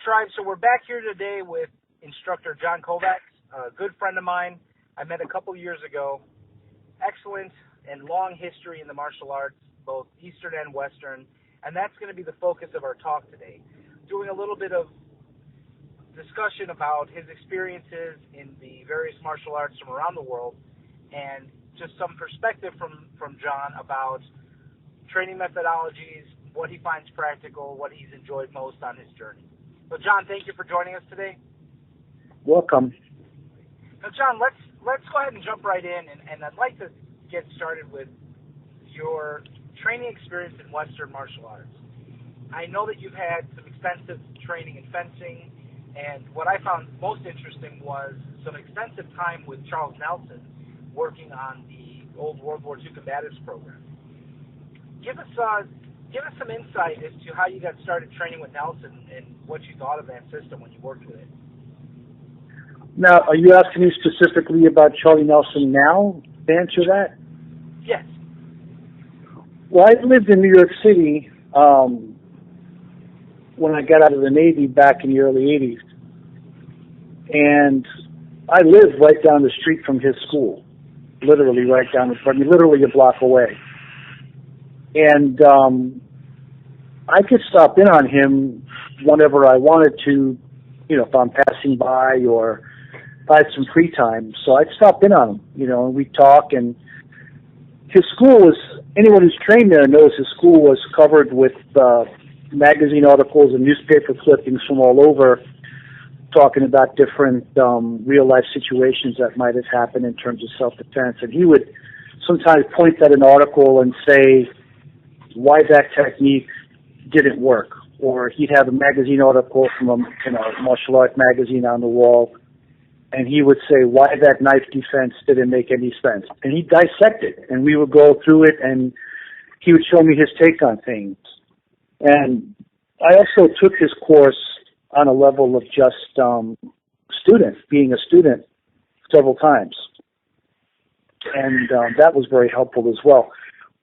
Tribe. So we're back here today with instructor John Kovacs, a good friend of mine. I met a couple years ago. Excellent and long history in the martial arts, both Eastern and Western, and that's going to be the focus of our talk today. Doing a little bit of discussion about his experiences in the various martial arts from around the world, and just some perspective from John about training methodologies, what he finds practical, what he's enjoyed most on his journey. So, John, thank you for joining us today. Welcome. Now, John, let's go ahead and jump right in, and I'd like to get started with your training experience in Western martial arts. I know that you've had some extensive training in fencing, and what I found most interesting was some extensive time with Charles Nelson working on the old World War II combatives program. Give us some insight as to how you got started training with Nelson and what you thought of that system when you worked with it. Now, are you asking me specifically about Charlie Nelson now to answer that? Yes. Well, I lived in New York City when I got out of the Navy back in the early 80s. And I lived right down the street from his school, literally right down the front, literally a block away. And I could stop in on him whenever I wanted to, if I'm passing by or if I had some free time. So I'd stop in on him, and we'd talk. And his school was, anyone who's trained there knows his school was covered with magazine articles and newspaper clippings from all over talking about different real-life situations that might have happened in terms of self-defense. And he would sometimes point at an article and say why that technique didn't work. Or he'd have a magazine article from a martial art magazine on the wall, and he would say why that knife defense didn't make any sense. And he'd dissect it, and we would go through it, and he would show me his take on things. And I also took his course on a level of just being a student several times. And that was very helpful as well.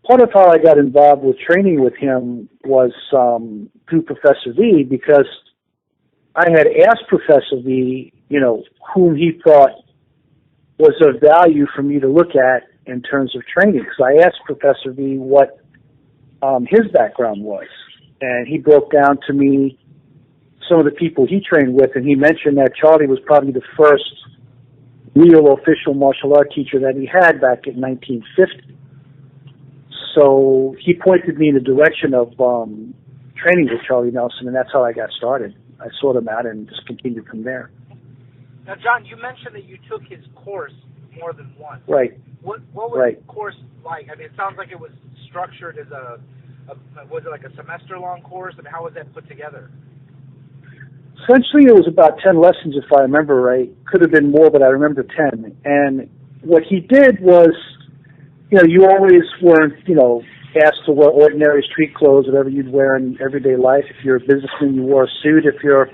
Part of how I got involved with training with him was through Professor V, because I had asked Professor V, whom he thought was of value for me to look at in terms of training. So I asked Professor V what his background was. And he broke down to me some of the people he trained with, and he mentioned that Charlie was probably the first real official martial art teacher that he had back in 1950. So he pointed me in the direction of training with Charlie Nelson, and that's how I got started. I sought him out and just continued from there. Now, John, you mentioned that you took his course more than once. Right. What was the course like? I mean, it sounds like it was structured as was it like a semester-long course? I mean, how was that put together? Essentially, it was about 10 lessons, if I remember right. Could have been more, but I remember 10. And what he did was, you always weren't, asked to wear ordinary street clothes, whatever you'd wear in everyday life. If you're a businessman, you wore a suit. If you're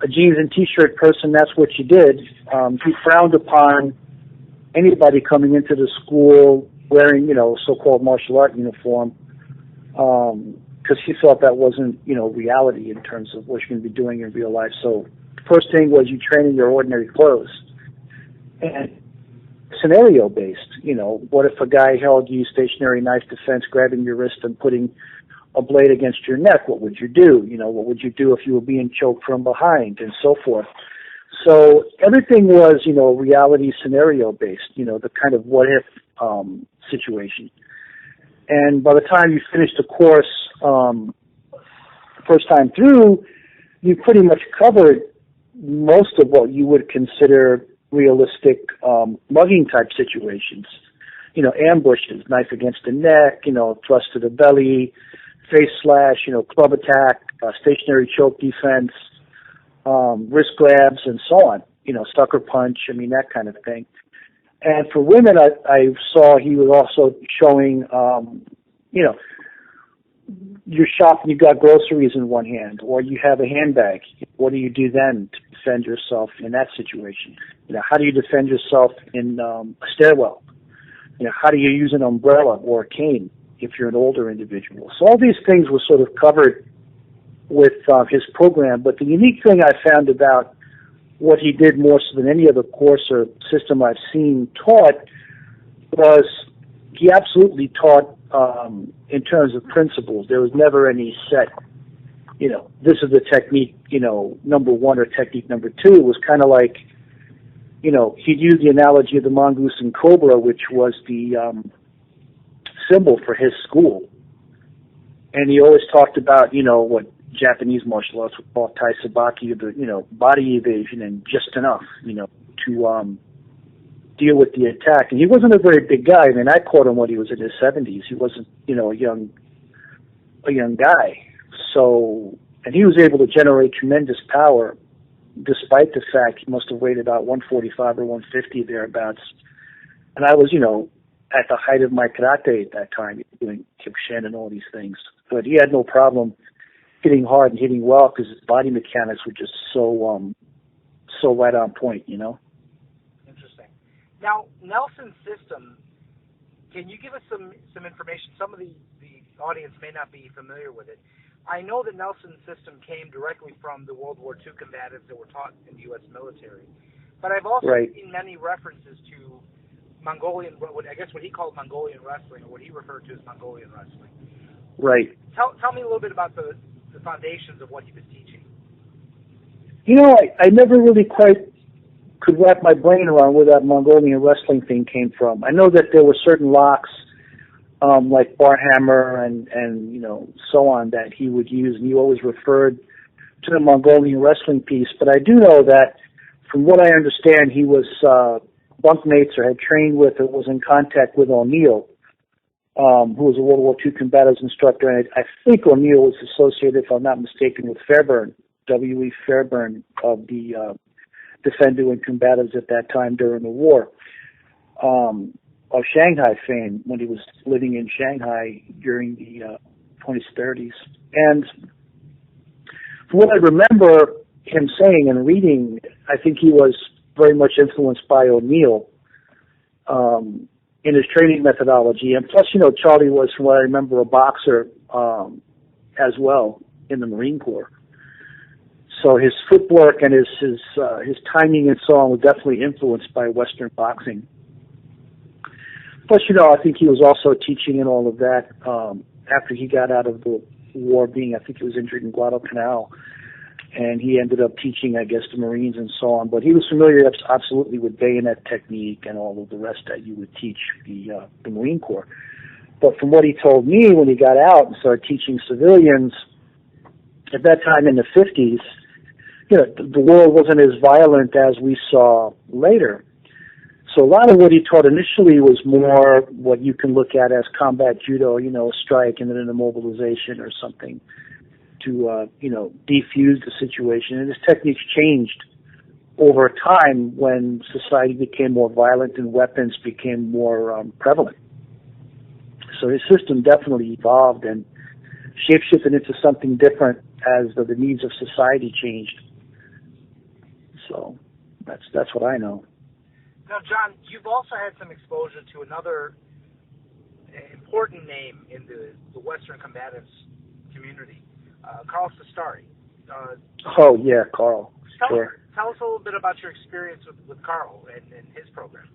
a jeans and T-shirt person, that's what you did. He frowned upon anybody coming into the school wearing, so-called martial art uniform, because he thought that wasn't, reality in terms of what you're going to be doing in real life. So the first thing was you train in your ordinary clothes. And scenario-based, what if a guy held you stationary knife defense, grabbing your wrist and putting a blade against your neck? What would you do? What would you do if you were being choked from behind, and so forth? So everything was, reality scenario-based, the kind of what-if situation. And by the time you finished the course the first time through, you pretty much covered most of what you would consider realistic mugging type situations. Ambushes, knife against the neck, thrust to the belly, face slash, club attack, stationary choke defense, wrist grabs, and so on. Sucker punch, that kind of thing. And for women, I saw he was also showing, you're shopping, you've got groceries in one hand, or you have a handbag. What do you do then to defend yourself in that situation? How do you defend yourself in a stairwell? How do you use an umbrella or a cane if you're an older individual? So all these things were sort of covered with his program. But the unique thing I found about what he did more so than any other course or system I've seen taught was he absolutely taught in terms of principles. There was never any set, this is the technique, number one or technique number two. It was kind of like, he'd use the analogy of the mongoose and cobra, which was the symbol for his school. And he always talked about, what Japanese martial arts would call tai sabaki, the, body evasion and just enough, to deal with the attack. And he wasn't a very big guy. I mean, I caught him when he was in his 70s. He wasn't, a young guy. So, and he was able to generate tremendous power, despite the fact he must have weighed about 145 or 150 thereabouts. And I was, at the height of my karate at that time, doing Kyokushin and all these things. But he had no problem hitting hard and hitting well because his body mechanics were just so right on point, Interesting. Now, Nelson's system, can you give us some information? Some of the audience may not be familiar with it. I know that Nelson's system came directly from the World War II combatives that were taught in the U.S. military. But I've also seen many references to Mongolian, what he called Mongolian wrestling, or what he referred to as Mongolian wrestling. Right. Tell me a little bit about the foundations of what he was teaching. I never really quite could wrap my brain around where that Mongolian wrestling thing came from. I know that there were certain locks, like Barhammer and so on, that he would use, and he always referred to the Mongolian wrestling piece. But I do know that, from what I understand, he was bunkmates or had trained with or was in contact with O'Neill, who was a World War II combatives instructor, and I think O'Neill was associated, if I'm not mistaken, with Fairburn, W.E. Fairburn, of the Defender and combatives at that time during the war, of Shanghai fame when he was living in Shanghai during the 20s, 30s. And from what I remember him saying and reading, I think he was very much influenced by O'Neill in his training methodology. And plus, Charlie was, from what I remember, a boxer as well in the Marine Corps. So his footwork and his timing and so on was definitely influenced by Western boxing. Plus, I think he was also teaching and all of that after he got out of the war, I think he was injured in Guadalcanal, and he ended up teaching, I guess, the Marines and so on. But he was familiar absolutely with bayonet technique and all of the rest that you would teach the Marine Corps. But from what he told me when he got out and started teaching civilians, at that time in the 50s, the world wasn't as violent as we saw later. So a lot of what he taught initially was more what you can look at as combat judo, a strike and then an immobilization or something to, defuse the situation. And his techniques changed over time when society became more violent and weapons became more prevalent. So his system definitely evolved and shapeshifted into something different as the needs of society changed. So that's what I know. Now, John, you've also had some exposure to another important name in the Western combatives community, Carl Sestari. Oh, yeah, Carl. Sure. Tell us a little bit about your experience with Carl and his programs.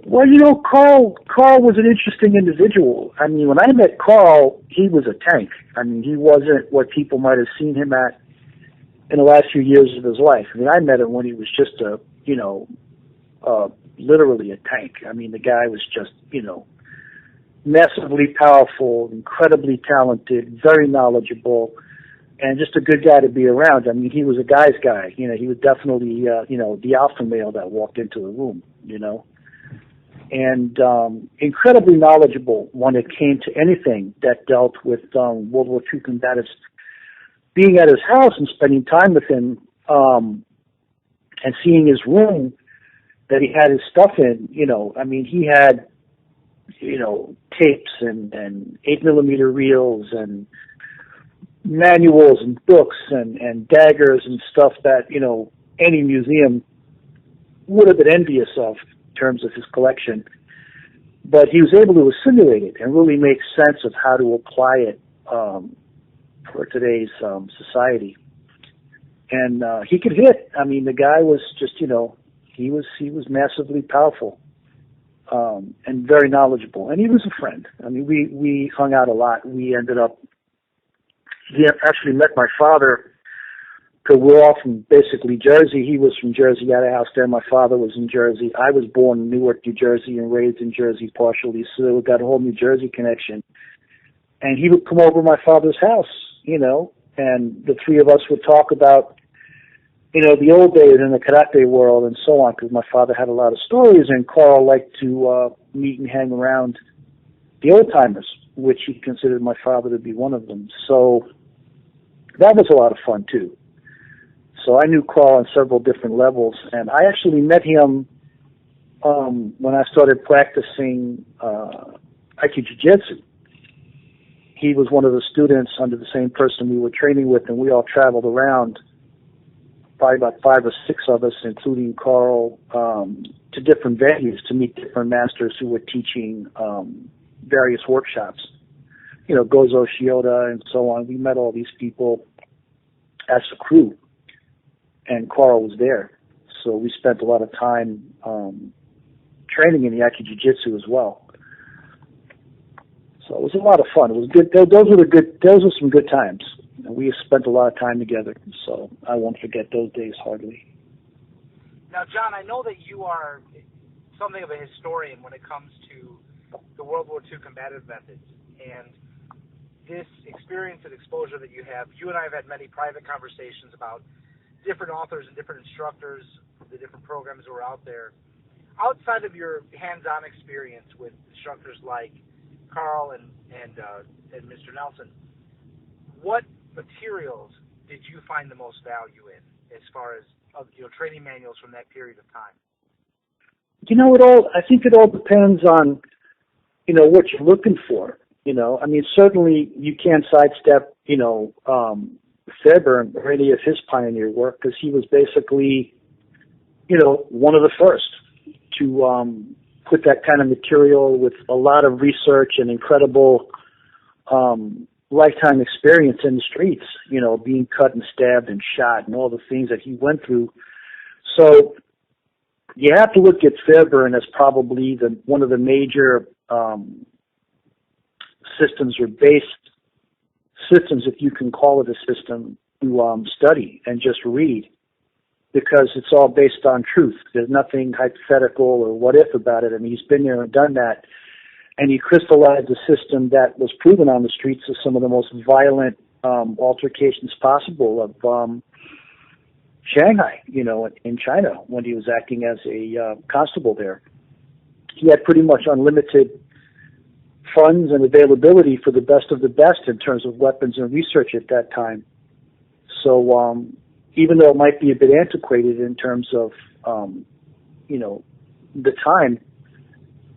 Well, Carl was an interesting individual. I mean, when I met Carl, he was a tank. I mean, he wasn't what people might have seen him at in the last few years of his life. I mean, I met him when he was just literally a tank. I mean, the guy was just, massively powerful, incredibly talented, very knowledgeable, and just a good guy to be around. I mean, he was a guy's guy. He was definitely, the alpha male that walked into the room, and incredibly knowledgeable when it came to anything that dealt with World War II combatives. Being at his house and spending time with him and seeing his room that he had his stuff in, he had, tapes and 8mm reels and manuals and books and daggers and stuff that, any museum would have been envious of in terms of his collection. But he was able to assimilate it and really make sense of how to apply it for today's society. And he could hit. I mean, the guy was just, he was massively powerful, and very knowledgeable. And he was a friend. I mean, we hung out a lot. He actually met my father, because we're all from basically Jersey. He was from Jersey, had a house there. My father was in Jersey. I was born in Newark, New Jersey, and raised in Jersey partially, so we got a whole New Jersey connection. And he would come over to my father's house, and the three of us would talk about, the old days in the karate world and so on, because my father had a lot of stories, and Carl liked to meet and hang around the old-timers, which he considered my father to be one of them. So that was a lot of fun, too. So I knew Carl on several different levels, and I actually met him when I started practicing Aikido Jiu-Jitsu. He was one of the students under the same person we were training with, and we all traveled around, probably about 5 or 6 of us, including Carl, to different venues to meet different masters who were teaching various workshops. Gozo Shioda and so on. We met all these people as a crew, and Carl was there. So we spent a lot of time training in the Aikido Jiu-Jitsu as well. So it was a lot of fun. It was good. Those were some good times. We spent a lot of time together, so I won't forget those days hardly. Now, John, I know that you are something of a historian when it comes to the World War II combative methods, and this experience and exposure that you have. You and I have had many private conversations about different authors and different instructors, the different programs that were out there. Outside of your hands-on experience with instructors like Carl and Mr. Nelson, what materials did you find the most value in as far as training manuals from that period of time? I think it all depends on, what you're looking for. I mean, certainly you can't sidestep, Fairbairn or any of his pioneer work, because he was basically, one of the first to put that kind of material with a lot of research and incredible lifetime experience in the streets, being cut and stabbed and shot and all the things that he went through. So you have to look at Fairbairn as probably one of the major systems or based systems, if you can call it a system, to study and just read, because it's all based on truth. There's nothing hypothetical or what if about it. I mean, he's been there and done that, and he crystallized a system that was proven on the streets of some of the most violent altercations possible of Shanghai, in China, when he was acting as a constable there. He had pretty much unlimited funds and availability for the best of the best in terms of weapons and research at that time. So even though it might be a bit antiquated in terms of, the time,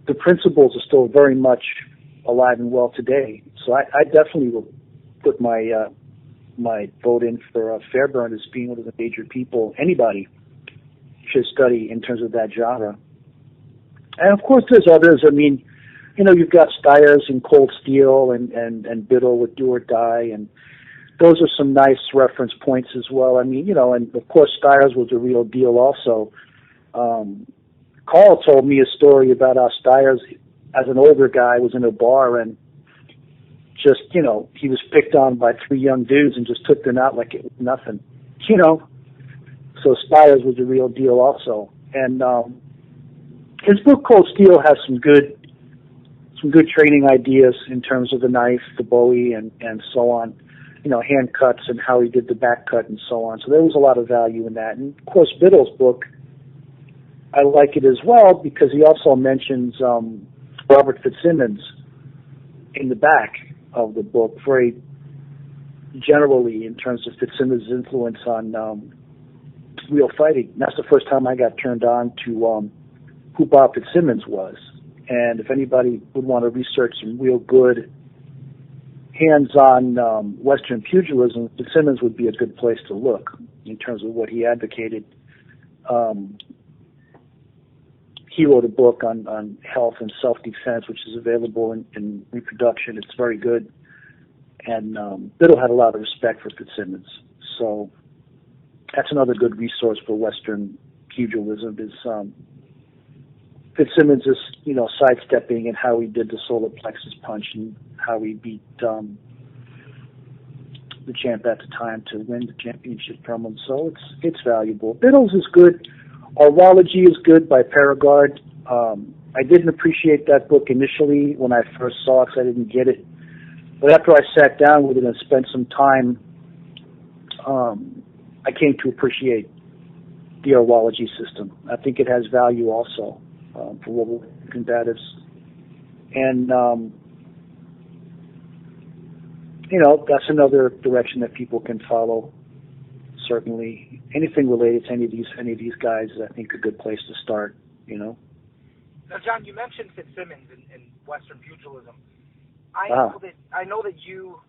the principles are still very much alive and well today. So I definitely will put my vote in for Fairbairn as being one of the major people anybody should study in terms of that genre. And of course there's others. I mean, you've got Stiers and Cold Steel and Biddle with Do or Die, and those are some nice reference points as well. I mean, and of course Stiers was a real deal also. Carl told me a story about how Stiers, as an older guy, was in a bar and just, he was picked on by 3 young dudes and just took them out like it was nothing, So Stiers was a real deal also. And his book Cold Steel has some good training ideas in terms of the knife, the Bowie, and so on, hand cuts and how he did the back cut and so on. So there was a lot of value in that. And of course, Biddle's book, I like it as well because he also mentions Robert Fitzsimmons in the back of the book, very generally in terms of Fitzsimmons' influence on real fighting. And that's the first time I got turned on to who Bob Fitzsimmons was. And if anybody would want to research some real good hands-on Western pugilism, Fitzsimmons would be a good place to look in terms of what he advocated. He wrote a book on health and self-defense, which is available in reproduction. It's very good. And Biddle had a lot of respect for Fitzsimmons. So that's another good resource for Western pugilism is Fitzsimmons is, sidestepping and how he did the solar plexus punch and how he beat the champ at the time to win the championship from him. So it's valuable. Biddle's is good. Orwology is good by Paragard. I didn't appreciate that book initially when I first saw it because I didn't get it. But after I sat down with it and spent some time, I came to appreciate the Orwology system. I think it has value also for what combatives. And, that's another direction that people can follow. Certainly, anything related to any of these guys is, I think, a good place to start. Now, John, you mentioned Fitzsimmons in Western pugilism. I know that you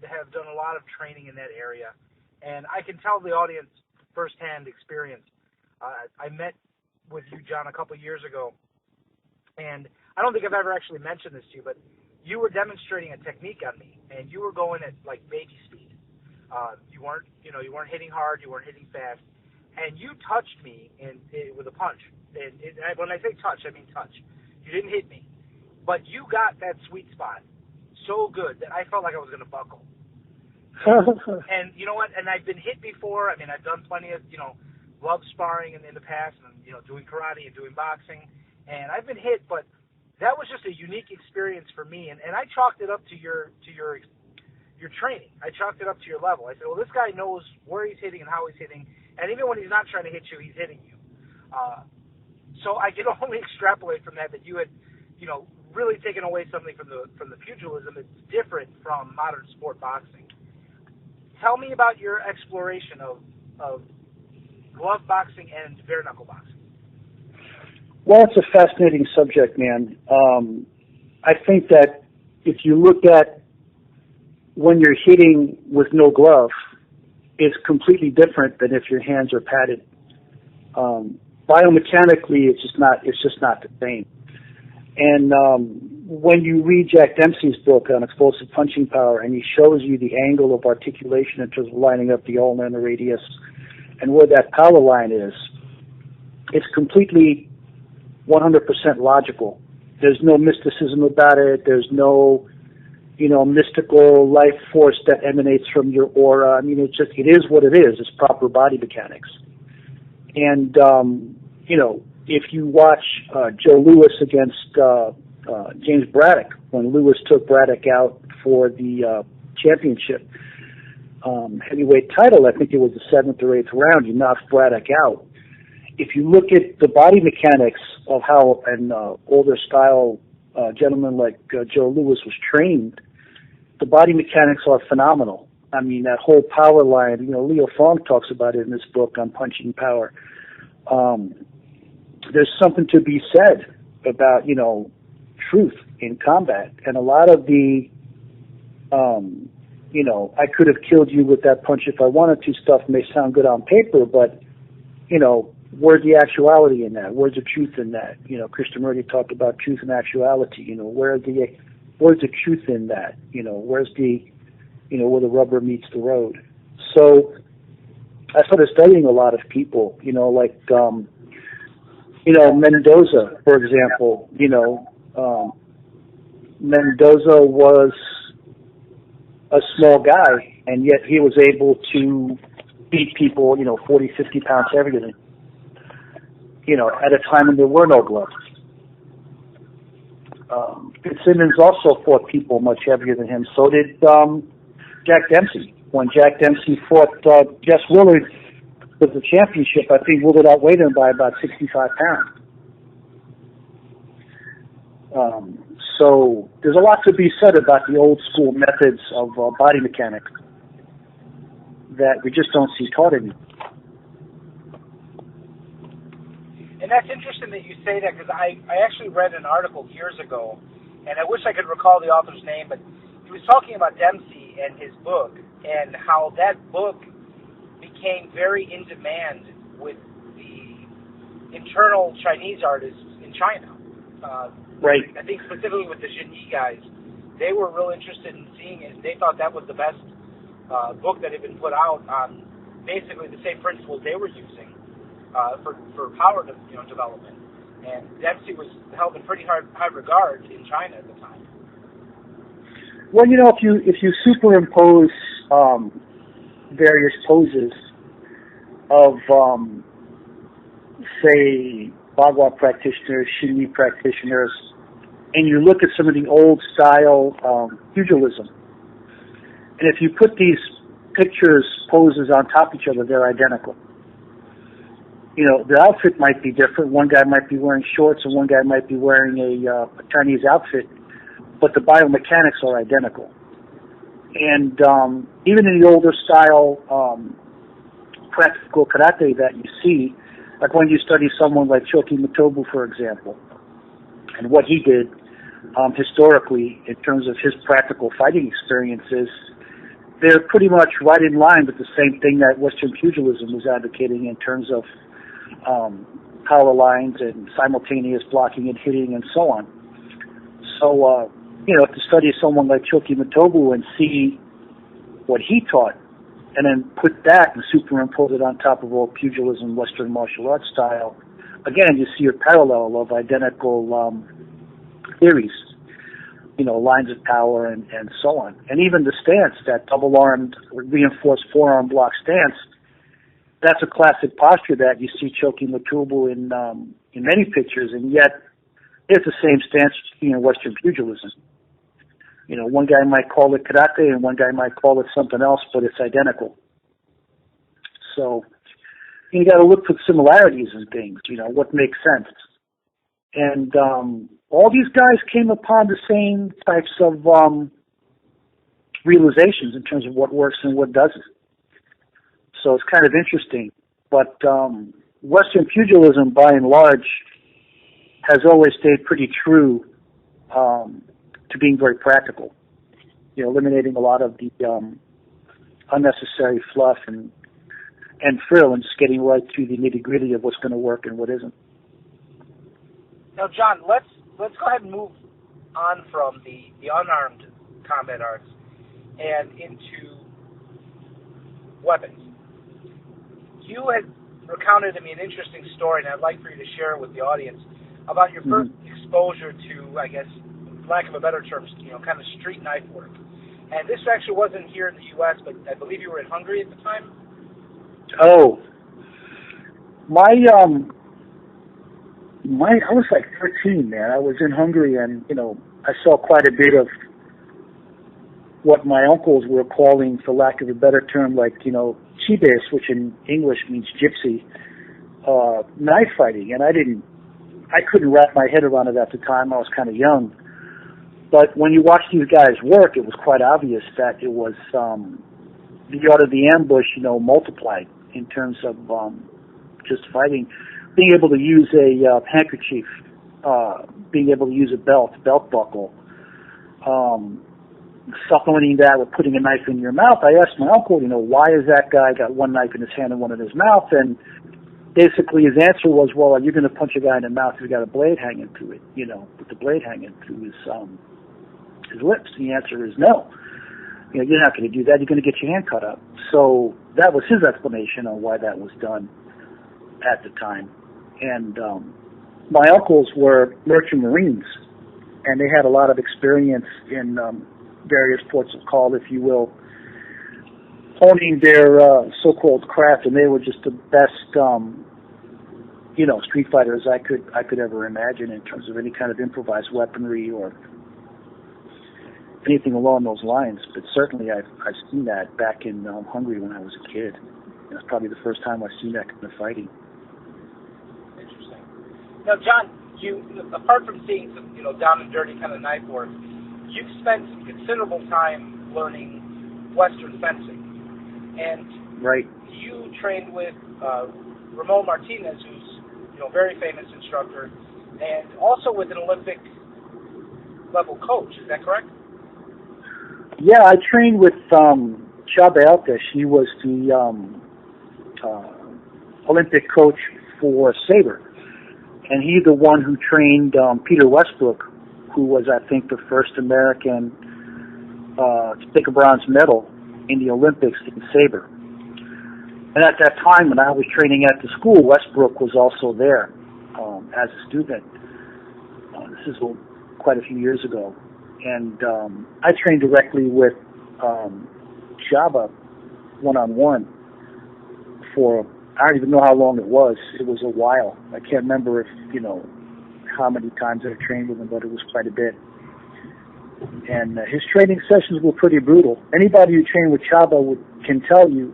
have done a lot of training in that area, and I can tell the audience firsthand experience. I met with you, John, a couple years ago, and I don't think I've ever actually mentioned this to you, but you were demonstrating a technique on me, and you were going at like baby speed. You weren't hitting hard, you weren't hitting fast, and you touched me with a punch. And when I say touch, I mean touch. You didn't hit me, but you got that sweet spot so good that I felt like I was going to buckle. And you know what? And I've been hit before. I mean, I've done plenty of glove sparring in the past, and doing karate and doing boxing, and I've been hit, but that was just a unique experience for me, and I chalked it up to your training. I chalked it up to your level. I said, well, this guy knows where he's hitting and how he's hitting, and even when he's not trying to hit you, he's hitting you. So I can only extrapolate from that you had, really taken away something from the pugilism that's different from modern sport boxing. Tell me about your exploration of glove boxing and bare knuckle boxing. Well, it's a fascinating subject, man. I think that if you look at when you're hitting with no glove, it's completely different than if your hands are padded. Biomechanically, it's just not the same. And when you read Jack Dempsey's book on explosive punching power, and he shows you the angle of articulation in terms of lining up the ulna and the radius, and where that power line is, it's completely 100% logical. There's no mysticism about it. There's no, mystical life force that emanates from your aura. I mean, it is what it is. It's proper body mechanics. And, if you watch Joe Louis against James Braddock, when Louis took Braddock out for the championship heavyweight title, I think it was the 7th or 8th round, he knocked Braddock out. If you look at the body mechanics of how an older style gentleman like Joe Louis was trained, the body mechanics are phenomenal. I mean, that whole power line, Leo Fong talks about it in his book on punching power. There's something to be said about, truth in combat. And a lot of the, I could have killed you with that punch if I wanted to stuff may sound good on paper, but, where's the actuality in that? Where's the truth in that? Krishnamurti talked about truth and actuality. Where's the truth in that? Where's the, where the rubber meets the road? So I started studying a lot of people, like, Mendoza, for example. Mendoza was a small guy, and yet he was able to beat people, 40, 50 pounds heavier than him. At a time when there were no gloves. Fitzsimmons also fought people much heavier than him. So did Jack Dempsey. When Jack Dempsey fought Jess Willard for the championship, I think Willard outweighed him by about 65 pounds. So there's a lot to be said about the old school methods of body mechanics that we just don't see taught anymore. And that's interesting that you say that, because I actually read an article years ago, and I wish I could recall the author's name, but he was talking about Dempsey and his book, and how that book became very in demand with the internal Chinese artists in China. Right. I think specifically with the Xinyi guys, they were real interested in seeing it. They thought that was the best book that had been put out on basically the same principles they were using for power development. And Dempsey was held in pretty high regard in China at the time. Well, if you superimpose various poses of, say, Bagua practitioners, Xingyi practitioners, and you look at some of the old style pugilism, and if you put these poses on top of each other, they're identical. The outfit might be different. One guy might be wearing shorts and one guy might be wearing a Chinese outfit, but the biomechanics are identical. And even in the older style practical karate that you see, like when you study someone like Shoki Matobu, for example, and what he did historically in terms of his practical fighting experiences, they're pretty much right in line with the same thing that Western pugilism was advocating in terms of power lines and simultaneous blocking and hitting and so on. So, to study someone like Shoki Matobu and see what he taught, and then put that and superimpose it on top of old pugilism, Western martial arts style, again, you see a parallel of identical theories, lines of power and so on. And even the stance, that double-armed, reinforced forearm block stance, that's a classic posture that you see Shoki Matobu in many pictures, and yet it's the same stance in Western pugilism. One guy might call it karate and one guy might call it something else, but it's identical. So you got to look for similarities in things, what makes sense. And all these guys came upon the same types of realizations in terms of what works and what doesn't. So it's kind of interesting. But Western pugilism, by and large, has always stayed pretty true to being very practical, eliminating a lot of the unnecessary fluff and frill and just getting right to the nitty-gritty of what's going to work and what isn't. Now, John, let's go ahead and move on from the unarmed combat arts and into weapons. You had recounted to me an interesting story, and I'd like for you to share it with the audience about your first exposure to, I guess, lack of a better term, kind of street knife work. And this actually wasn't here in the U.S., but I believe you were in Hungary at the time? Oh. I was like 13, man. I was in Hungary, and, I saw quite a bit of what my uncles were calling, for lack of a better term, like, chibes, which in English means gypsy, knife fighting. And I couldn't wrap my head around it at the time. I was kind of young. But when you watch these guys work, it was quite obvious that it was the art of the ambush, multiplied in terms of just fighting. Being able to use a handkerchief, being able to use a belt buckle, supplementing that with putting a knife in your mouth. I asked my uncle, why is that guy got one knife in his hand and one in his mouth? And basically his answer was, well, are you going to punch a guy in the mouth who's got a blade hanging through it, with the blade hanging through his lips? And the answer is no. You're not going to do that. You're going to get your hand cut up. So that was his explanation on why that was done at the time. And my uncles were merchant marines, and they had a lot of experience in various ports of call, if you will, honing their so-called craft, and they were just the best, street fighters I could ever imagine in terms of any kind of improvised weaponry or anything along those lines. But certainly I've seen that back in Hungary when I was a kid. That's probably the first time I've seen that kind of fighting. Interesting. Now, John, you, apart from seeing some, down and dirty kind of knife work, you've spent considerable time learning Western fencing. And right. You trained with Ramon Martinez, who's, very famous instructor, and also with an Olympic level coach. Is that correct? Yeah, I trained with Chaba Altes. He was the Olympic coach for Sabre. And he's the one who trained Peter Westbrook, who was, I think, the first American to pick a bronze medal in the Olympics in saber. And at that time, when I was training at the school, Westbrook was also there as a student. This is quite a few years ago. And I trained directly with Shaba one-on-one for, I don't even know how long it was. It was a while. I can't remember if, how many times I trained with him, but it was quite a bit. And his training sessions were pretty brutal. Anybody who trained with Shaba can tell you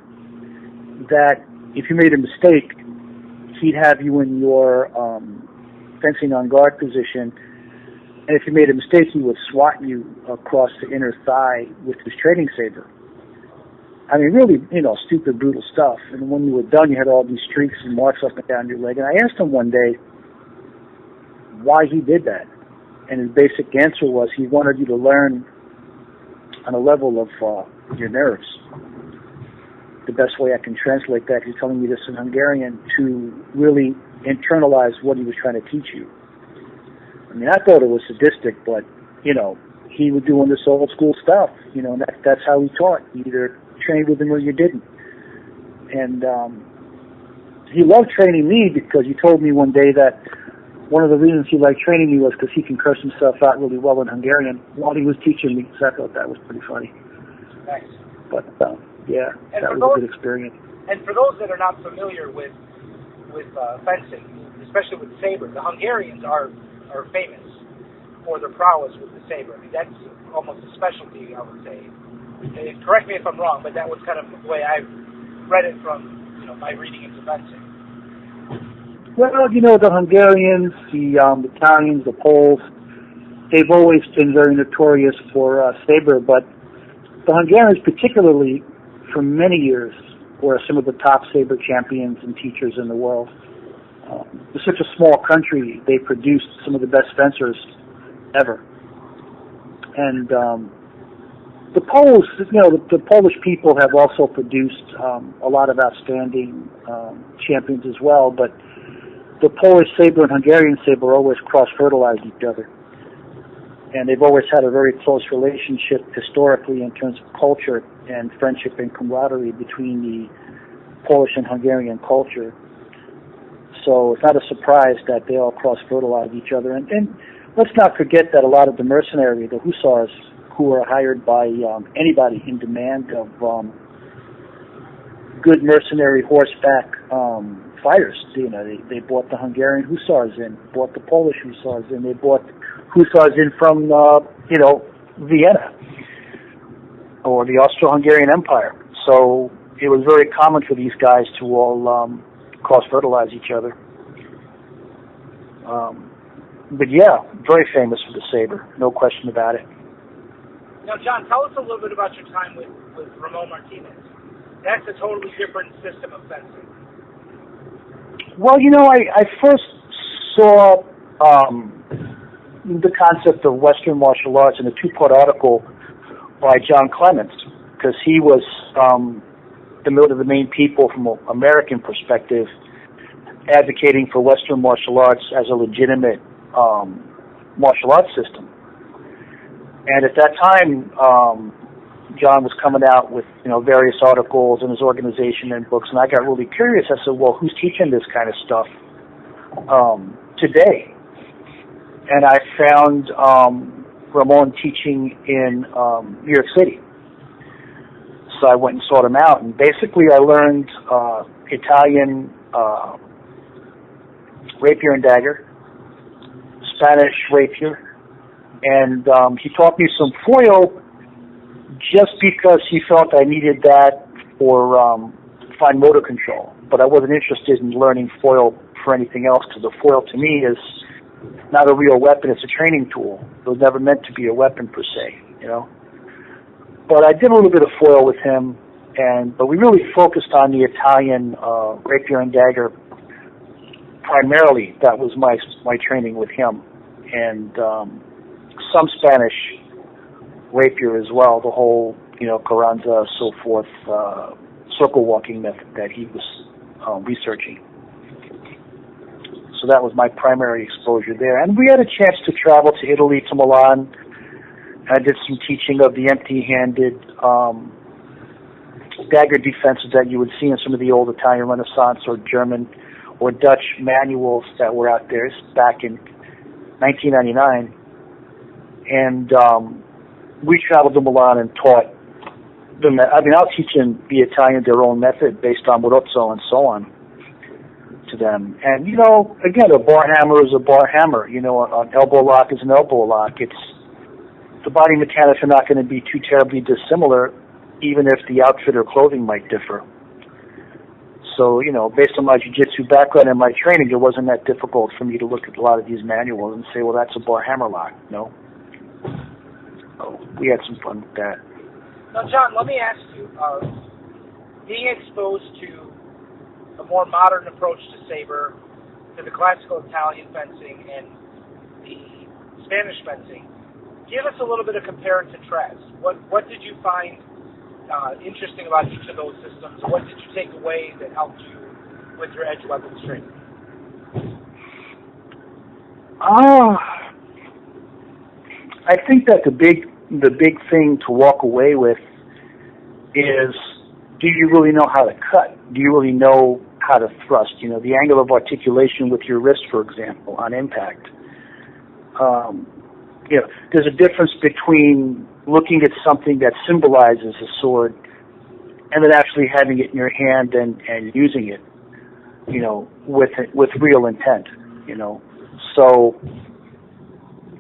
that if you made a mistake, he'd have you in your fencing on guard position, and if you made a mistake, he would swat you across the inner thigh with his training saber. I mean, really, stupid, brutal stuff. And when you were done, you had all these streaks and marks up and down your leg. And I asked him one day why he did that. And his basic answer was he wanted you to learn on a level of your nerves. The best way I can translate that, he's telling me this in Hungarian, to really internalize what he was trying to teach you. I mean, I thought it was sadistic, but, he was doing this old school stuff, and that's how he taught. You either trained with him or you didn't. And he loved training me because he told me one day that one of the reasons he liked training me was because he can curse himself out really well in Hungarian while he was teaching me, so I thought that was pretty funny. Nice. But, yeah, and that was a good experience. And for those that are not familiar with fencing, especially with saber, the Hungarians are famous for their prowess with the saber. I mean, that's almost a specialty, I would say. And correct me if I'm wrong, but that was kind of the way I've read it from my reading into fencing. Well, the Hungarians, the Italians, the Poles, they've always been very notorious for saber, but the Hungarians particularly, for many years, were some of the top saber champions and teachers in the world. It's such a small country, they produced some of the best fencers ever. And the Poles, the Polish people have also produced a lot of outstanding champions as well, but the Polish saber and Hungarian saber always cross-fertilized each other. And they've always had a very close relationship historically in terms of culture and friendship and camaraderie between the Polish and Hungarian culture. So it's not a surprise that they all cross-fertilize each other. And let's not forget that a lot of the mercenary, the hussars, who are hired by anybody in demand of good mercenary horseback fighters. They bought the Hungarian hussars in, bought the Polish hussars in, they bought hussars in from, Vienna or the Austro-Hungarian Empire. So it was very common for these guys to all cross-fertilize each other. But yeah, very famous for the saber, no question about it. Now, John, tell us a little bit about your time with Ramon Martinez. That's a totally different system of fencing. Well, I first saw the concept of Western martial arts in a two-part article by John Clements, because he was one of the main people from an American perspective advocating for Western martial arts as a legitimate martial arts system. And at that time, John was coming out with various articles in his organization and books, and I got really curious. I said, well, who's teaching this kind of stuff today? And I found Ramon teaching in New York City. So I went and sought him out, and basically I learned Italian rapier and dagger, Spanish rapier, and he taught me some foil just because he felt I needed that for fine motor control. But I wasn't interested in learning foil for anything else, because the foil to me is not a real weapon, it's a training tool. It was never meant to be a weapon per se, But I did a little bit of foil with him, but we really focused on the Italian rapier and dagger primarily. That was my training with him, and some Spanish rapier as well, the whole, carranza, so forth, circle walking method that he was researching. So that was my primary exposure there. And we had a chance to travel to Italy, to Milan. I did some teaching of the empty-handed dagger defenses that you would see in some of the old Italian Renaissance or German or Dutch manuals that were out there back in 1999. And we traveled to Milan and taught them. I mean, I was teaching the Italians their own method based on Barozzo and so on to them. And, you know, again, a bar hammer is a bar hammer. You know, an elbow lock is an elbow lock. The body mechanics are not going to be too terribly dissimilar, even if the outfit or clothing might differ. So, you know, based on my jiu-jitsu background and my training, it wasn't that difficult for me to look at a lot of these manuals and say, well, that's a bar hammer lock. No. So we had some fun with that. Now, John, let me ask you, being exposed to a more modern approach to saber, to the classical Italian fencing and the Spanish fencing, give us a little bit of compare and contrast. What did you find interesting about each of those systems? What did you take away that helped you with your edge weapons training? I think that the big thing to walk away with is, do you really know how to cut? Do you really know how to thrust? You know, the angle of articulation with your wrist, for example, on impact. You know, there's a difference between looking at something that symbolizes a sword and then actually having it in your hand and using it, you know, with real intent, you know. So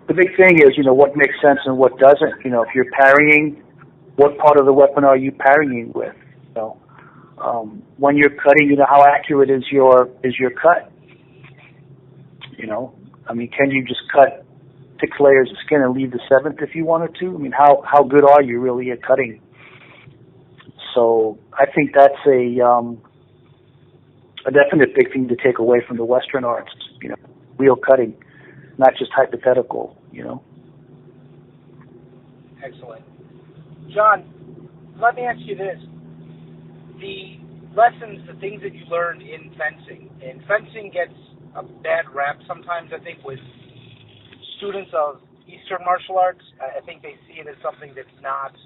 the big thing is, you know, what makes sense and what doesn't. You know, if you're parrying, what part of the weapon are you parrying with? You know, when you're cutting, you know, how accurate is your cut? You know, I mean, can you just cut 6 layers of skin and leave the 7th if you wanted to? I mean, how good are you really at cutting? So I think that's a definite big thing to take away from the Western arts. You know, real cutting, not just hypothetical. You know. Excellent, John. Let me ask you this: the lessons, the things that you learned in fencing, and fencing gets a bad rap sometimes, I think, with students of Eastern martial arts. I think they see it as something that's not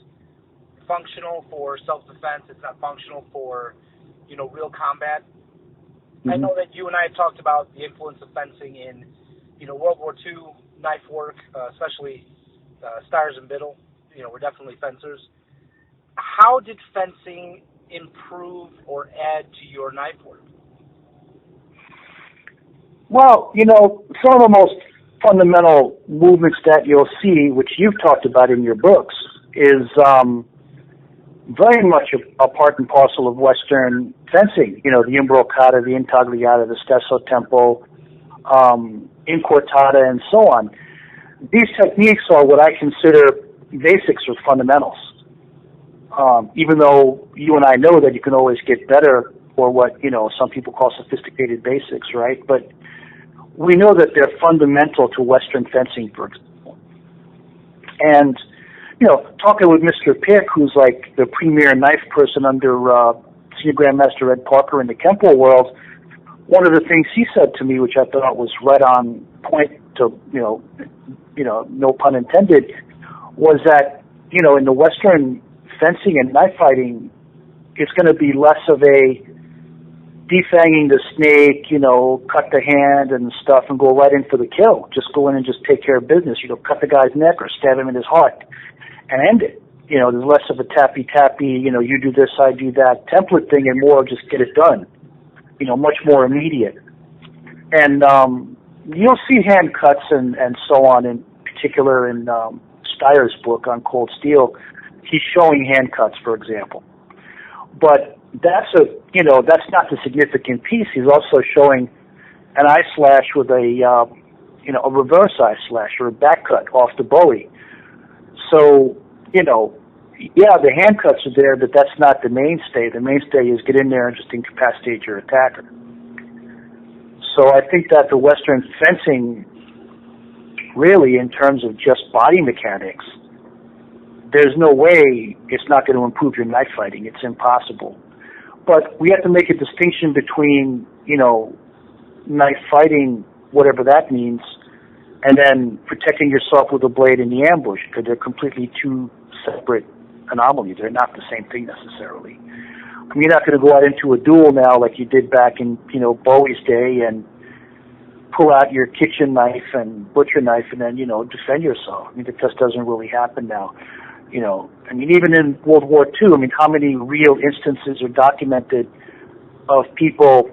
functional for self-defense. It's not functional for, you know, real combat. Mm-hmm. I know that you and I have talked about the influence of fencing in, you know, World War II knife work, especially Stars and Biddle. You know, we're definitely fencers. How did fencing improve or add to your knife work? Well, you know, some of the most fundamental movements that you'll see, which you've talked about in your books, is very much a part and parcel of Western fencing. You know, the imbroccata, the intagliata, the stesso tempo, incortada, and so on. These techniques are what I consider basics or fundamentals. Even though you and I know that you can always get better, or what, you know, some people call sophisticated basics, right? But we know that they're fundamental to Western fencing, for example. And, you know, talking with Mr. Pick, who's like the premier knife person under Senior Grandmaster Ed Parker in the Kempo world, one of the things he said to me, which I thought was right on point to, you know, no pun intended, was that, you know, in the Western fencing and knife fighting, it's going to be less of a defanging the snake, you know, cut the hand and stuff and go right in for the kill. Just go in and just take care of business. You know, cut the guy's neck or stab him in his heart and end it. You know, there's less of a tappy, you know, you do this, I do that template thing, and more just get it done. You know, much more immediate. And you'll see hand cuts and so on, in particular in Steyer's book on Cold Steel. He's showing hand cuts, for example. But that's not the significant piece. He's also showing an eye slash with a reverse eye slash or a back cut off the Bowie. So, you know, yeah, the hand cuts are there, but that's not the mainstay. The mainstay is get in there and just incapacitate your attacker. So I think that the Western fencing, really, in terms of just body mechanics, there's no way it's not going to improve your knife fighting. It's impossible. But we have to make a distinction between, you know, knife fighting whatever that means, and then protecting yourself with a blade in the ambush, because they're completely two separate anomalies. They're not the same thing necessarily. I mean, you're not going to go out into a duel now like you did back in, Bowie's day and pull out your kitchen knife and butcher knife and then, defend yourself. I mean, it just doesn't really happen now. I mean, even in World War II, I mean, how many real instances are documented of people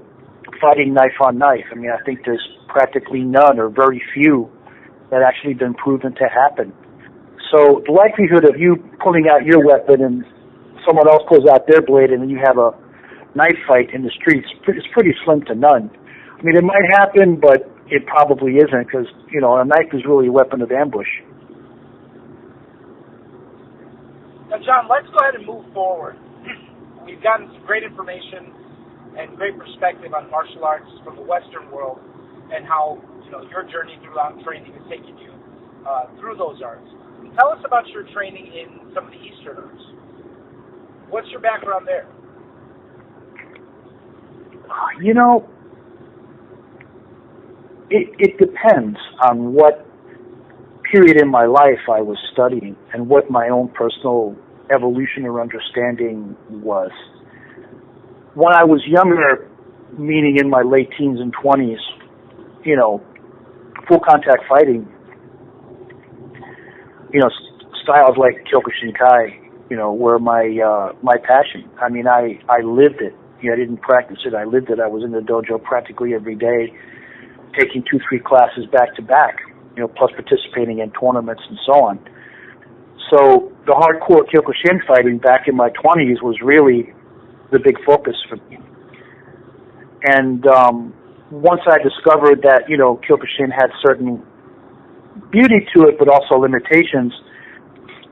fighting knife on knife? I mean, I think there's practically none or very few that actually been proven to happen. So the likelihood of you pulling out your weapon and someone else pulls out their blade and then you have a knife fight in the streets is pretty slim to none. I mean, it might happen, but it probably isn't because, a knife is really a weapon of ambush. Now, John, let's go ahead and move forward. We've gotten some great information and great perspective on martial arts from the Western world and how, your journey throughout training has taken you through those arts. Tell us about your training in some of the Eastern arts. What's your background there? It depends on what period in my life I was studying and what my own personal evolution or understanding was. When I was younger, meaning in my late teens and 20s, full contact fighting, styles like Kyokushinkai, were my passion. I mean, I lived it. I didn't practice it. I lived it. I was in the dojo practically every day, taking 2-3 classes back to back, plus participating in tournaments and so on. So the hardcore Kyokushin fighting back in my 20s was really the big focus for me. And once I discovered that, Kyokushin had certain beauty to it, but also limitations,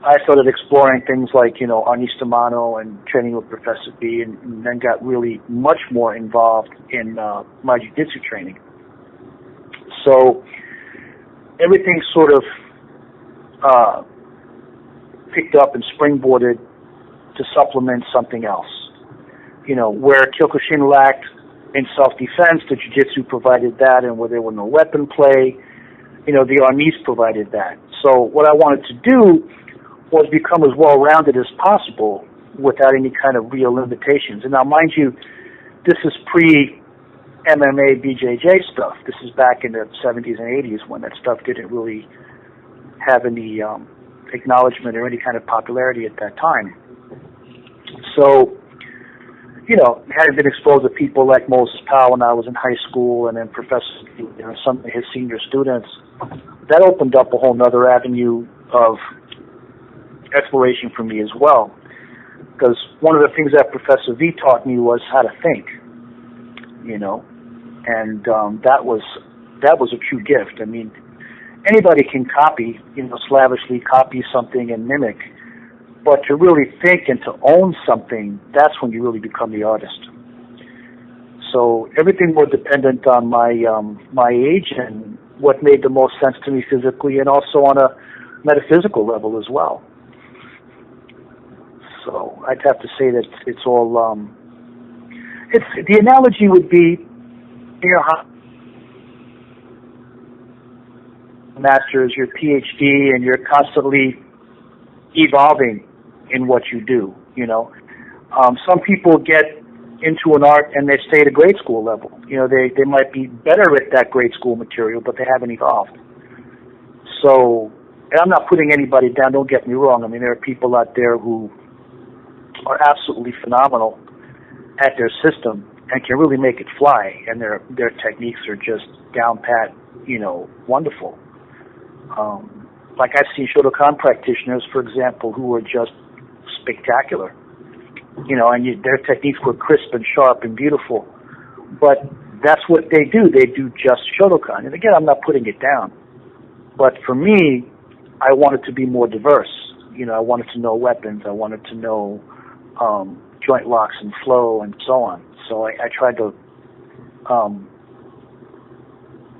I started exploring things like, Arnista Mano and training with Professor B, and then got really much more involved in my jiu-jitsu training. So everything sort of picked up and springboarded to supplement something else. Where Kyokushin lacked in self-defense, the jiu-jitsu provided that, and where there were no weapon play, the Arnis provided that. So what I wanted to do was become as well-rounded as possible without any kind of real limitations. And now, mind you, this is pre-MMA, BJJ stuff. This is back in the 70s and 80s when that stuff didn't really have any acknowledgement or any kind of popularity at that time. So, having been exposed to people like Moses Powell when I was in high school and then Professor, some of his senior students, that opened up a whole other avenue of exploration for me as well. Because one of the things that Professor V taught me was how to think, and that was a true gift. I mean, anybody can copy, slavishly copy something and mimic, but to really think and to own something, that's when you really become the artist. So everything was dependent on my age and what made the most sense to me physically and also on a metaphysical level as well. So I'd have to say that it's all, the analogy would be, how master's, your PhD, and you're constantly evolving in what you do, Some people get into an art and they stay at a grade school level. They might be better at that grade school material, but they haven't evolved. So, and I'm not putting anybody down, don't get me wrong. I mean, there are people out there who are absolutely phenomenal at their system and can really make it fly, and their techniques are just down pat, wonderful. Like I've seen Shotokan practitioners, for example, who are just spectacular, and their techniques were crisp and sharp and beautiful. But that's what they do. They do just Shotokan. And again, I'm not putting it down. But for me, I wanted to be more diverse. I wanted to know weapons. I wanted to know joint locks and flow and so on. So I tried to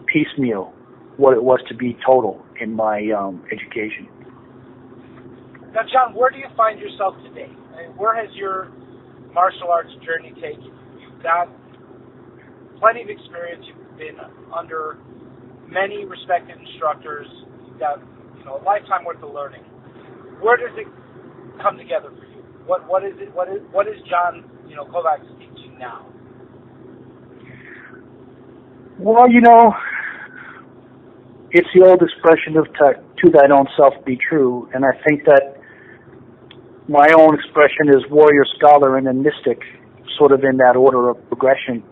piecemeal what it was to be total in my education. Now, John, where do you find yourself today? Where has your martial arts journey taken you? You've got plenty of experience. You've been under many respected instructors. You've got a lifetime worth of learning. Where does it come together for you? What is it? What is John Kovacs teaching now? Well, it's the old expression of to thine own self be true, and I think that my own expression is warrior, scholar, and then mystic, sort of in that order of progression.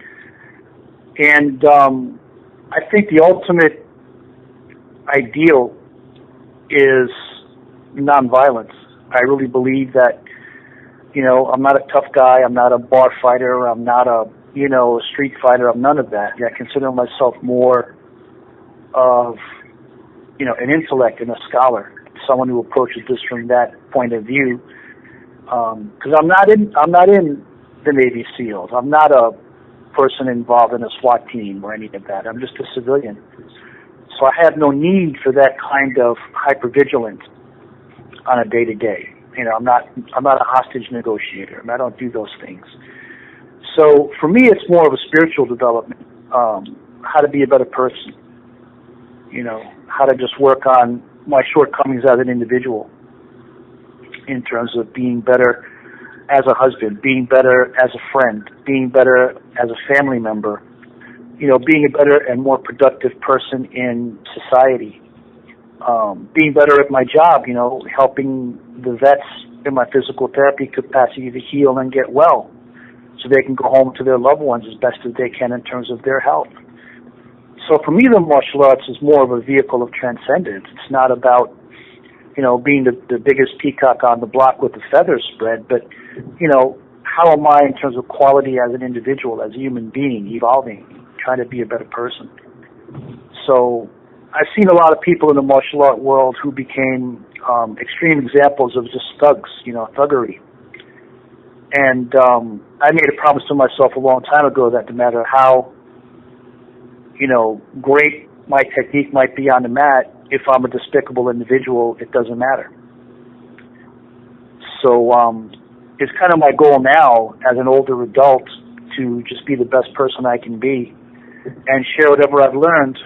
And I think the ultimate ideal is nonviolence. I really believe that, I'm not a tough guy, I'm not a bar fighter, I'm not a street fighter, I'm none of that. I consider myself more of, an intellect and a scholar, someone who approaches this from that point of view. Because I'm not in the Navy SEALs. I'm not a person involved in a SWAT team or any of that. I'm just a civilian. So I have no need for that kind of hypervigilance on a day-to-day. I'm not a hostage negotiator. I don't do those things. So for me, it's more of a spiritual development. How to be a better person. How to just work on my shortcomings as an individual in terms of being better as a husband, being better as a friend, being better as a family member, being a better and more productive person in society, being better at my job, helping the vets in my physical therapy capacity to heal and get well so they can go home to their loved ones as best as they can in terms of their health. So for me, the martial arts is more of a vehicle of transcendence. It's not about, being the biggest peacock on the block with the feathers spread, but, how am I in terms of quality as an individual, as a human being, evolving, trying to be a better person. So I've seen a lot of people in the martial art world who became extreme examples of just thugs, thuggery. And I made a promise to myself a long time ago that no matter how great my technique might be on the mat, if I'm a despicable individual, it doesn't matter. So it's kind of my goal now as an older adult to just be the best person I can be and share whatever I've learned,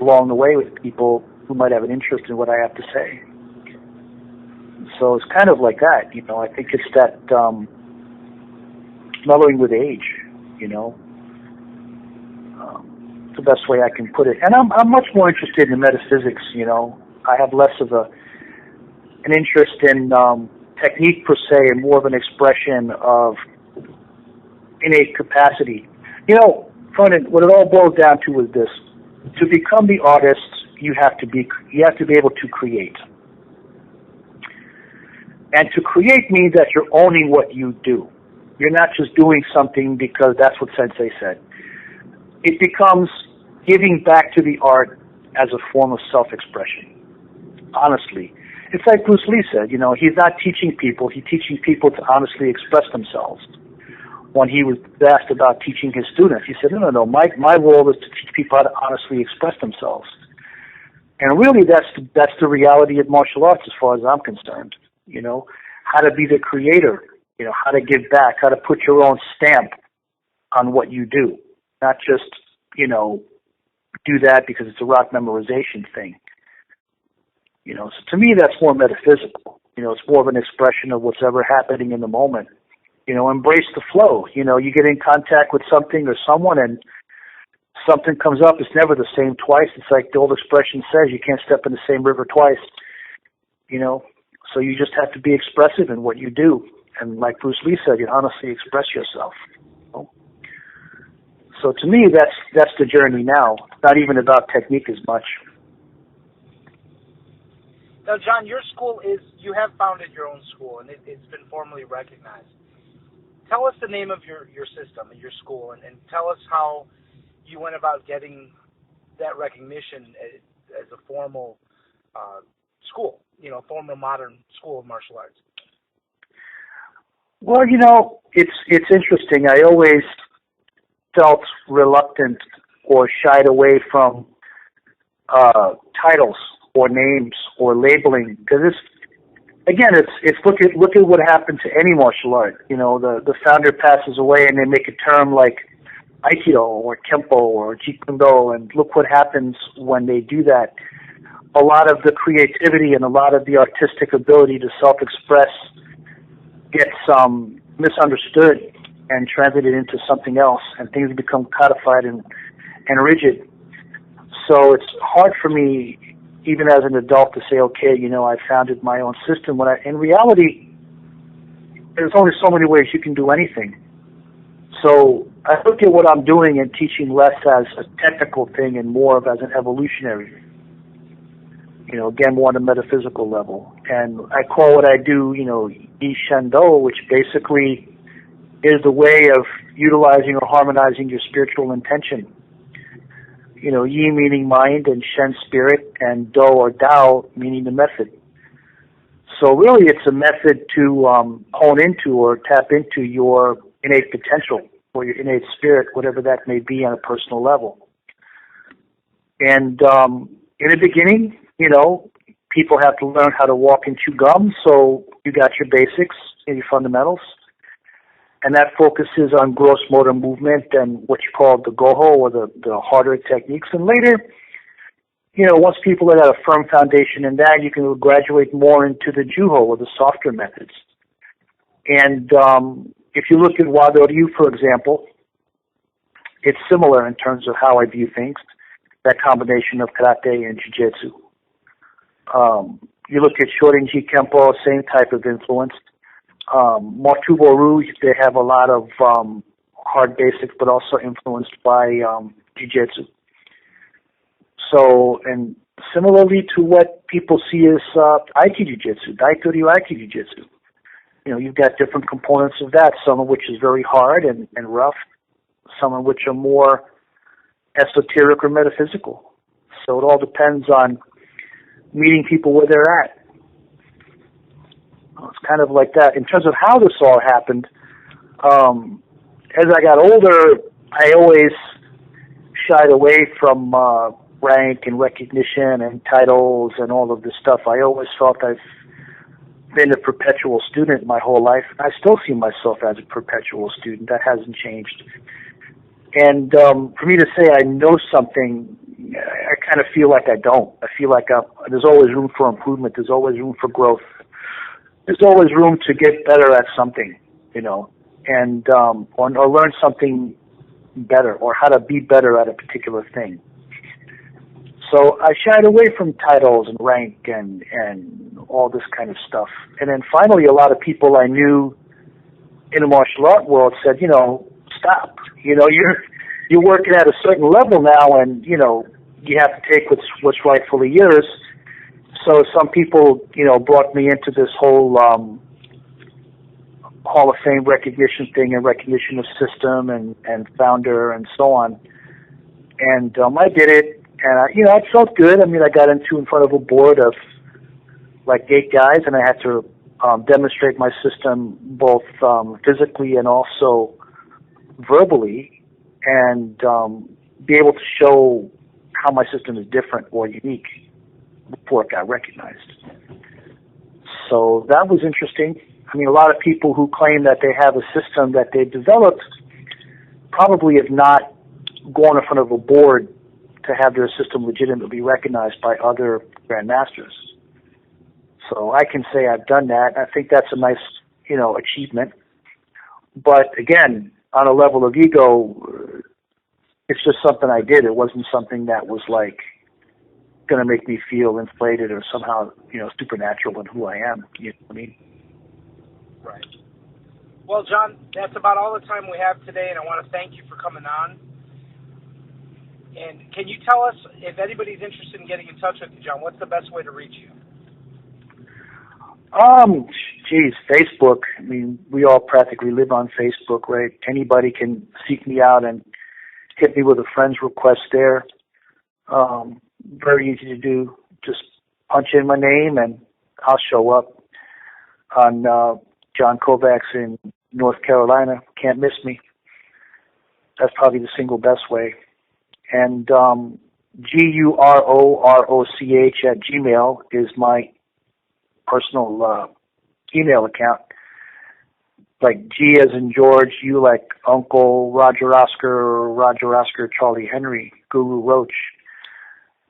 along the way with people who might have an interest in what I have to say. So it's kind of like that, I think it's that mellowing with age, the best way I can put it. And I'm much more interested in metaphysics, I have less of an interest in technique per se and more of an expression of innate capacity. Conan, what it all boils down to is this: to become the artist, you have to be able to create. And to create means that you're owning what you do. You're not just doing something because that's what Sensei said. It becomes giving back to the art as a form of self-expression. Honestly. It's like Bruce Lee said, he's not teaching people, he's teaching people to honestly express themselves. When he was asked about teaching his students, he said, no, my role is to teach people how to honestly express themselves. And really that's the reality of martial arts as far as I'm concerned. How to be the creator, how to give back, how to put your own stamp on what you do. Not just, do that because it's a rock memorization thing. So to me, that's more metaphysical. It's more of an expression of what's ever happening in the moment. Embrace the flow. You get in contact with something or someone and something comes up. It's never the same twice. It's like the old expression says, you can't step in the same river twice. So you just have to be expressive in what you do. And like Bruce Lee said, you honestly express yourself. So to me, that's the journey now. It's not even about technique as much. Now, John, your school you have founded your own school, and it's been formally recognized. Tell us the name of your system, your school, and tell us how you went about getting that recognition as a formal school, formal modern school of martial arts. Well, it's interesting. I always felt reluctant or shied away from titles or names or labeling because it's look at what happened to any martial art. The founder passes away and they make a term like Aikido or Kempo or Jeet Kune Do, and look what happens when they do that. A lot of the creativity and a lot of the artistic ability to self-express gets misunderstood and translated into something else, and things become codified and rigid. So it's hard for me, even as an adult, to say, okay, I founded my own system, when in reality, there's only so many ways you can do anything. So I look at what I'm doing and teaching less as a technical thing and more of as an evolutionary, again, more on a metaphysical level. And I call what I do, Yi Shen Do, which basically is the way of utilizing or harmonizing your spiritual intention. Yi meaning mind and Shen spirit, and Do or Tao meaning the method. So really it's a method to hone into or tap into your innate potential or your innate spirit, whatever that may be on a personal level. And in the beginning, people have to learn how to walk and chew gum, so you got your basics and your fundamentals. And that focuses on gross motor movement and what you call the goho, or the harder techniques. And later, once people have got a firm foundation in that, you can graduate more into the juho, or the softer methods. And if you look at Wado Ryu, for example, it's similar in terms of how I view things, that combination of karate and jiu-jitsu. You look at Shorinji Kempo, same type of influence. Motubo Ryu, they have a lot of hard basics, but also influenced by jiu-jitsu. So, and similarly to what people see as Aiki Jiu-Jitsu, Daito-ryu Aiki Jiu-Jitsu. You've got different components of that, some of which is very hard and rough, some of which are more esoteric or metaphysical. So it all depends on meeting people where they're at. It's kind of like that. In terms of how this all happened, as I got older, I always shied away from rank and recognition and titles and all of this stuff. I always felt I've been a perpetual student my whole life. I still see myself as a perpetual student. That hasn't changed. And for me to say I know something, I kind of feel like I don't. I feel like there's always room for improvement. There's always room for growth. There's always room to get better at something, and or learn something better, or how to be better at a particular thing. So I shied away from titles and rank and all this kind of stuff. And then finally, a lot of people I knew in the martial art world said, stop. You're working at a certain level now, and you have to take what's rightfully yours. So some people, brought me into this whole Hall of Fame recognition thing, and recognition of system and founder and so on. And I did it, and I felt good. I mean, I got in front of a board of like 8 guys, and I had to demonstrate my system both physically and also verbally, and be able to show how my system is different or unique before it got recognized. So that was interesting. I mean, a lot of people who claim that they have a system that they developed probably have not gone in front of a board to have their system legitimately recognized by other grandmasters. So I can say I've done that. I think that's a nice, achievement. But again, on a level of ego, it's just something I did. It wasn't something that was like going to make me feel inflated or somehow, supernatural in who I am. You know what I mean? Right. Well, John, that's about all the time we have today, and I want to thank you for coming on. And can you tell us, if anybody's interested in getting in touch with you, John, what's the best way to reach you? Facebook. I mean, we all practically live on Facebook, right? Anybody can seek me out and hit me with a friend's request there. Very easy to do. Just punch in my name and I'll show up on John Kovacs in North Carolina. Can't miss me. That's probably the single best way. And GUROROCH@gmail is my personal email account. like G as in George, U like Uncle, Roger Oscar, Charlie Henry, Guru Roach,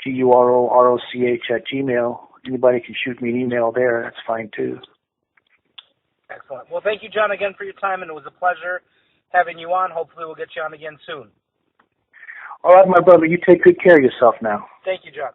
GUROROCH at Gmail. Anybody can shoot me an email there. That's fine too. Excellent. Well, thank you, John, again for your time, and it was a pleasure having you on. Hopefully we'll get you on again soon. All right, my brother. You take good care of yourself now. Thank you, John.